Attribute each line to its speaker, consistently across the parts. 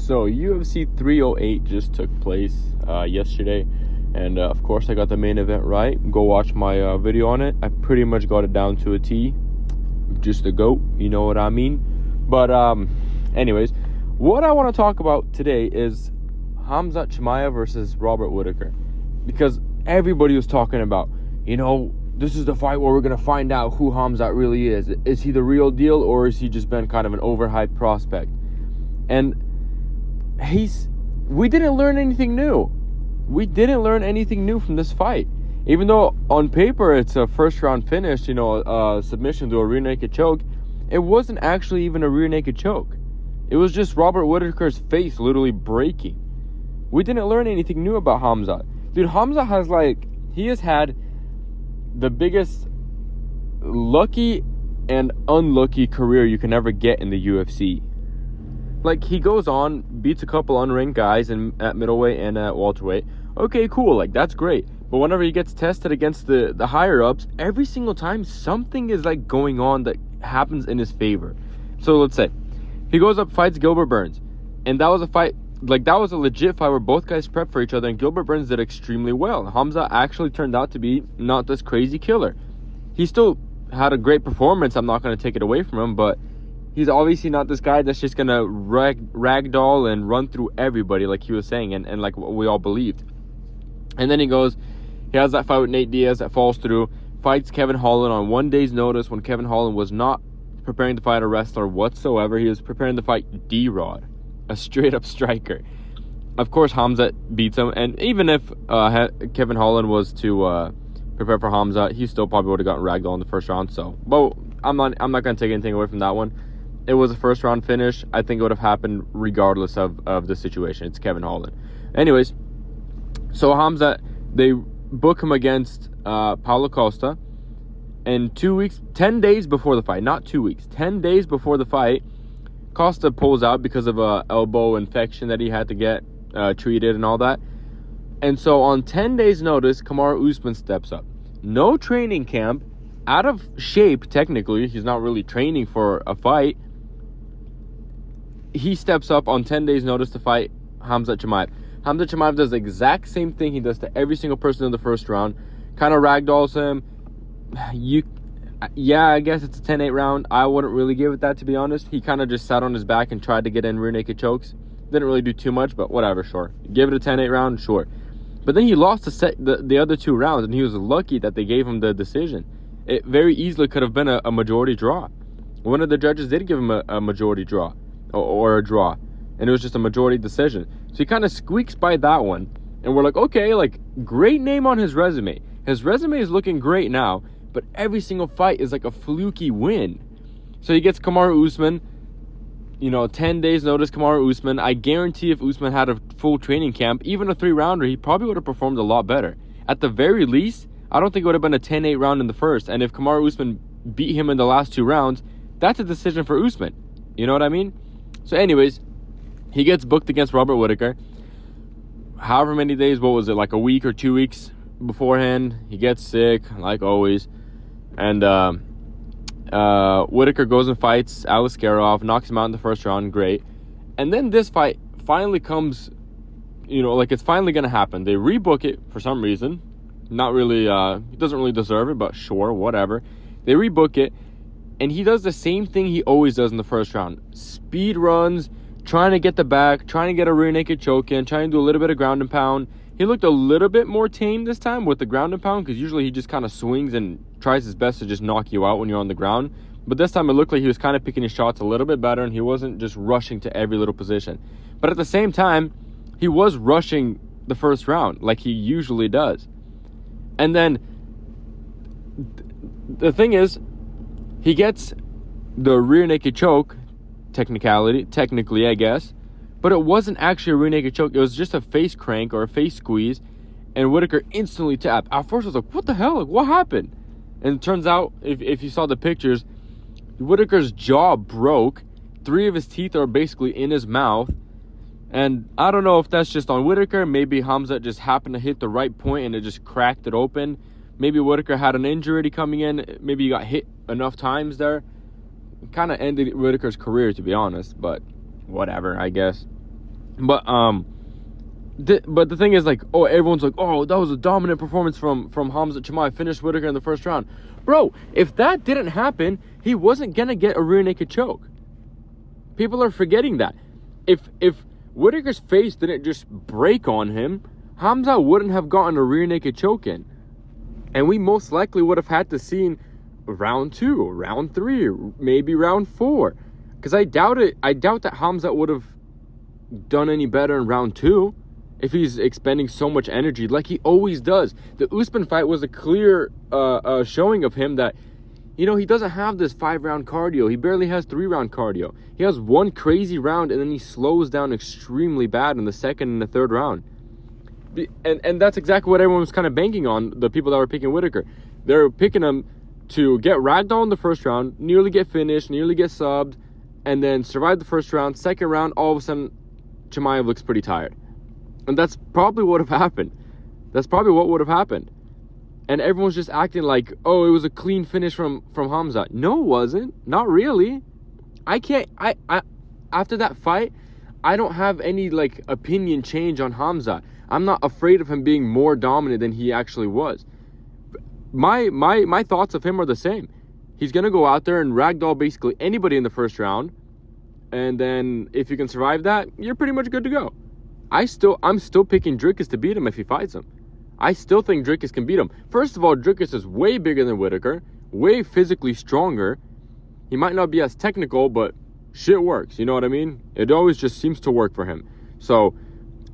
Speaker 1: So UFC 308 just took place yesterday, and of course I got the main event right. Go watch my video on it. I pretty much got it down to a T. Just a goat, you know what I mean? But anyways, what I want to talk about today is Khamzat Chimaev versus Robert Whittaker, because everybody was talking about, this is the fight where we're going to find out who Khamzat really is. Is he the real deal, or is he just been kind of an overhyped prospect? And we didn't learn anything new. We didn't learn anything new from this fight. Even though on paper it's a first round finish, submission to a rear naked choke, it wasn't actually even a rear naked choke. It was just Robert Whittaker's face literally breaking. We didn't learn anything new about Khamzat. Dude, Khamzat has had the biggest lucky and unlucky career you can ever get in the UFC. He goes on, beats a couple unranked guys at middleweight and at welterweight. Okay, cool, that's great. But whenever he gets tested against the higher-ups, every single time something is going on that happens in his favor. So let's say he goes up, fights Gilbert Burns, and that was a fight, that was a legit fight where both guys prepped for each other, and Gilbert Burns did extremely well. Khamzat actually turned out to be not this crazy killer. He still had a great performance. I'm not going to take it away from him, but he's obviously not this guy that's just going to ragdoll and run through everybody like he was saying and like what we all believed. And then he has that fight with Nate Diaz that falls through, fights Kevin Holland on 1 day's notice when Kevin Holland was not preparing to fight a wrestler whatsoever. He was preparing to fight D-Rod, a straight-up striker. Of course, Khamzat beats him, and even if Kevin Holland was to prepare for Khamzat, he still probably would have gotten ragdolled in the first round. So, but I'm not going to take anything away from that one. It was a first-round finish. I think it would have happened regardless of the situation. It's Kevin Holland. Anyways, so Khamzat, they book him against Paulo Costa, and 2 weeks, 10 days before the fight, not 2 weeks, 10 days before the fight, Costa pulls out because of a elbow infection that he had to get treated and all that. And so on 10 days notice, Kamaru Usman steps up. No training camp, out of shape technically, he's not really training for a fight. He steps up on 10 days notice to fight Khamzat Chimaev. Khamzat Chimaev does the exact same thing he does to every single person in the first round. Kind of ragdolls him. I guess it's a 10-8 round. I wouldn't really give it that, to be honest. He kind of just sat on his back and tried to get in rear naked chokes. Didn't really do too much, but whatever, sure. Give it a 10-8 round, sure. But then he lost the other 2 rounds, and he was lucky that they gave him the decision. It very easily could have been a majority draw. One of the judges did give him a majority draw, or a draw, and it was just a majority decision. So he kind of squeaks by that one, and we're like, okay, great name on his resume. His resume is looking great now, but every single fight is a fluky win. So he gets Kamaru Usman, 10 days notice Kamaru Usman. I guarantee if Usman had a full training camp, even a 3-rounder, he probably would have performed a lot better. At the very least, I don't think it would have been a 10-8 round in the first, and if Kamaru Usman beat him in the last 2 rounds, that's a decision for Usman. You know what I mean? So anyways, he gets booked against Robert Whittaker. However many days, what was it, a week or 2 weeks beforehand, he gets sick, like always. And Whittaker goes and fights Alex Skarov, knocks him out in the first round, great. And then this fight finally comes, it's finally going to happen. They rebook it for some reason. Not really, he doesn't really deserve it, but sure, whatever. They rebook it, and he does the same thing he always does in the first round. Speed runs, trying to get the back, trying to get a rear naked choke in, trying to do a little bit of ground and pound. He looked a little bit more tame this time with the ground and pound, because usually he just kind of swings and tries his best to just knock you out when you're on the ground. But this time it looked like he was kind of picking his shots a little bit better, and he wasn't just rushing to every little position. But at the same time, he was rushing the first round like he usually does. And then the thing is, he gets the rear naked choke, technically, I guess. But it wasn't actually a rear naked choke. It was just a face crank or a face squeeze. And Whittaker instantly tapped. At first I was like, what the hell? What happened? And it turns out, if you saw the pictures, Whittaker's jaw broke. 3 of his teeth are basically in his mouth. And I don't know if that's just on Whittaker. Maybe Khamzat just happened to hit the right point and it just cracked it open. Maybe Whittaker had an injury coming in. Maybe he got hit enough times there. It kind of ended Whittaker's career, to be honest. But whatever, I guess. But but the thing is, like, oh, everyone's like, oh, that was a dominant performance from Khamzat Chimaev, finished Whitaker in the first round. Bro, if that didn't happen, he wasn't gonna get a rear naked choke. People are forgetting that. If Whitaker's face didn't just break on him, Khamzat wouldn't have gotten a rear naked choke in. And we most likely would have had to see round 2, round 3, maybe round 4. Because I doubt that Khamzat would have done any better in round 2 if he's expending so much energy like he always does. The Usman fight was a clear showing of him that, you know, he doesn't have this 5-round cardio. He barely has 3-round cardio. He has one crazy round and then he slows down extremely bad in the second and the third round. And that's exactly what everyone was kind of banking on, the people that were picking Whitaker. They were picking him to get ragdoll in the first round, nearly get finished, nearly get subbed, and then survive the first round. Second round, all of a sudden, Chimaev looks pretty tired. And that's probably what would have happened. That's probably what would have happened. And everyone's just acting like, oh, it was a clean finish from Khamzat. No, it wasn't. Not really. After that fight, I don't have any, like, opinion change on Khamzat. I'm not afraid of him being more dominant than he actually was. My thoughts of him are the same. He's going to go out there and ragdoll basically anybody in the first round. And then if you can survive that, you're pretty much good to go. I'm still picking Dricus to beat him if he fights him. I still think Dricus can beat him. First of all, Dricus is way bigger than Whitaker, way physically stronger. He might not be as technical, but shit works. You know what I mean? It always just seems to work for him. So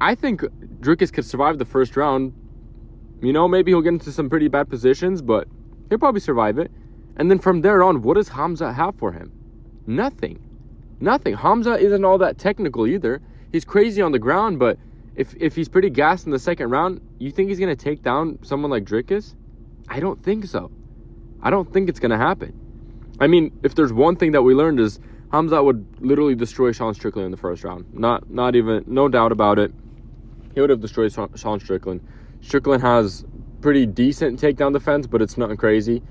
Speaker 1: I think Dricus could survive the first round. You know, maybe he'll get into some pretty bad positions, but he'll probably survive it. And then from there on, what does Khamzat have for him? Nothing. Khamzat isn't all that technical either. He's crazy on the ground, but if he's pretty gassed in the second round, you think he's going to take down someone like Dricus? I don't think so. I don't think it's going to happen. I mean, if there's one thing that we learned is Khamzat would literally destroy Sean Strickland in the first round. Not even, no doubt about it. He would have destroyed Sean Strickland. Strickland has pretty decent takedown defense, but it's nothing crazy.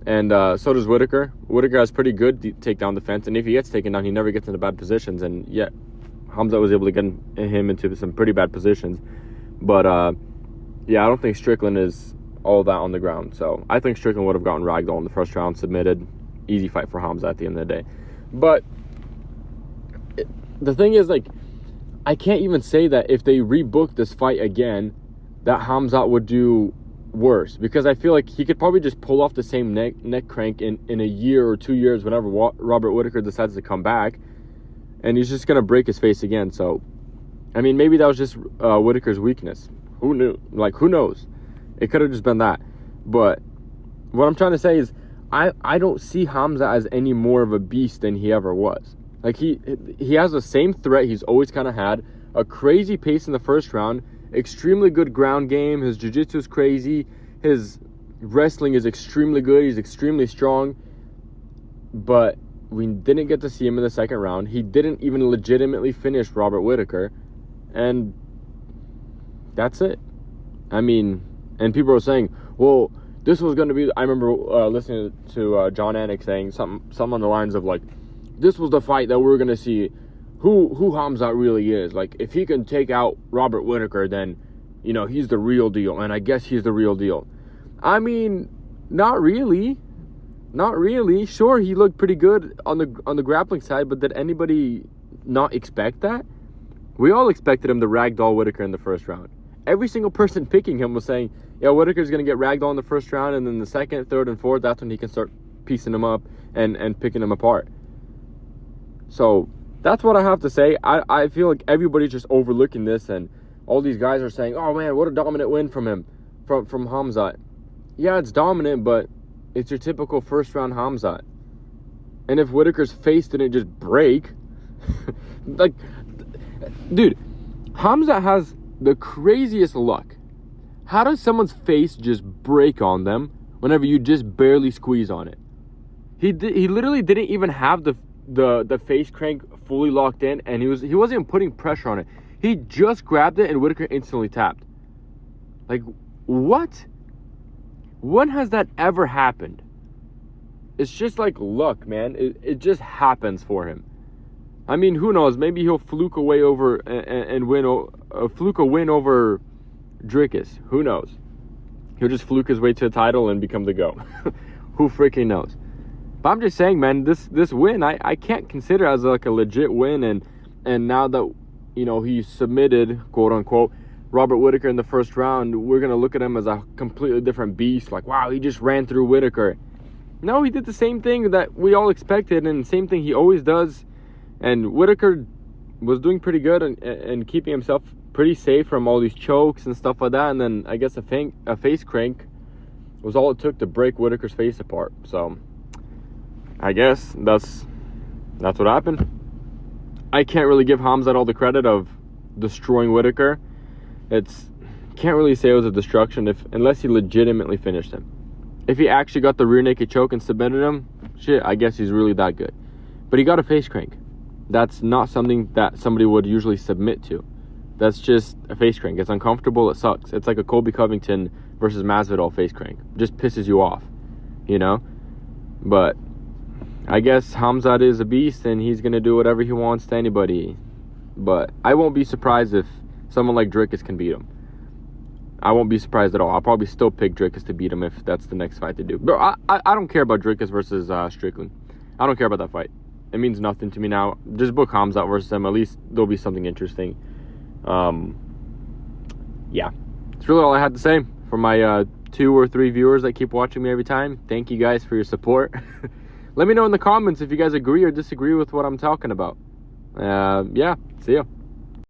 Speaker 1: And so does Whitaker. Whitaker has pretty good takedown defense, and if he gets taken down, he never gets into bad positions. And yet, Khamzat was able to get him into some pretty bad positions. But, yeah, I don't think Strickland is all that on the ground. So I think Strickland would have gotten ragdoll in the first round, submitted. Easy fight for Khamzat at the end of the day. But the thing is, like, I can't even say that if they rebook this fight again, that Khamzat would do worse. Because I feel like he could probably just pull off the same neck crank in a year or 2 years whenever Robert Whitaker decides to come back. And he's just going to break his face again. So, I mean, maybe that was just Whitaker's weakness. Who knew? Like, who knows? It could have just been that. But what I'm trying to say is I don't see Khamzat as any more of a beast than he ever was. Like, he has the same threat he's always kind of had. A crazy pace in the first round. Extremely good ground game. His jiu-jitsu is crazy. His wrestling is extremely good. He's extremely strong. But we didn't get to see him in the second round. He didn't even legitimately finish Robert Whitaker. And that's it. I mean, and people are saying, well, this was going to be... I remember listening to John Anik saying something on the lines of, like, this was the fight that we're going to see who Khamzat really is. Like, if he can take out Robert Whitaker, then, you know, he's the real deal. And I guess he's the real deal. I mean, not really. Not really. Sure, he looked pretty good on the grappling side, but did anybody not expect that? We all expected him to ragdoll Whitaker in the first round. Every single person picking him was saying, yeah, Whitaker's going to get ragdoll in the first round, and then the second, third, and fourth, that's when he can start piecing him up and picking him apart. So that's what I have to say. I feel like everybody's just overlooking this, and all these guys are saying, oh, man, what a dominant win from him, from Khamzat. Yeah, it's dominant, but it's your typical first-round Khamzat. And if Whitaker's face didn't just break, like, dude, Khamzat has the craziest luck. How does someone's face just break on them whenever you just barely squeeze on it? He literally didn't even have the face crank fully locked in, and he wasn't even putting pressure on it. He just grabbed it, and Whitaker instantly tapped. Like, what? When has that ever happened? It's just like luck, man. It just happens for him. I mean, who knows? Maybe he'll fluke a way over and win a win over Dricus. Who knows? He'll just fluke his way to the title and become the GOAT. Who freaking knows? But I'm just saying, man, this win, I can't consider as like a legit win. And now that, you know, he submitted, quote unquote, Robert Whittaker in the first round, we're going to look at him as a completely different beast. Like, wow, he just ran through Whittaker. No, he did the same thing that we all expected, and the same thing he always does. And Whittaker was doing pretty good and keeping himself pretty safe from all these chokes and stuff like that. And then I guess a face crank was all it took to break Whittaker's face apart. So I guess that's what happened. I can't really give Khamzat all the credit of destroying Whittaker. Can't really say it was a destruction unless he legitimately finished him. If he actually got the rear naked choke and submitted him, shit, I guess he's really that good. But he got a face crank. That's not something that somebody would usually submit to. That's just a face crank. It's uncomfortable. It sucks. It's like a Colby Covington versus Masvidal face crank. Just pisses you off, you know? But I guess Khamzat is a beast, and he's going to do whatever he wants to anybody. But I won't be surprised if someone like Dricus can beat him. I won't be surprised at all. I'll probably still pick Dricus to beat him if that's the next fight to do. But I don't care about Dricus versus Strickland. I don't care about that fight. It means nothing to me now. Just book Khamzat versus him. At least there'll be something interesting. Yeah. That's really all I had to say. For my 2 or 3 viewers that keep watching me every time, thank you guys for your support. Let me know in the comments if you guys agree or disagree with what I'm talking about. Yeah. See ya.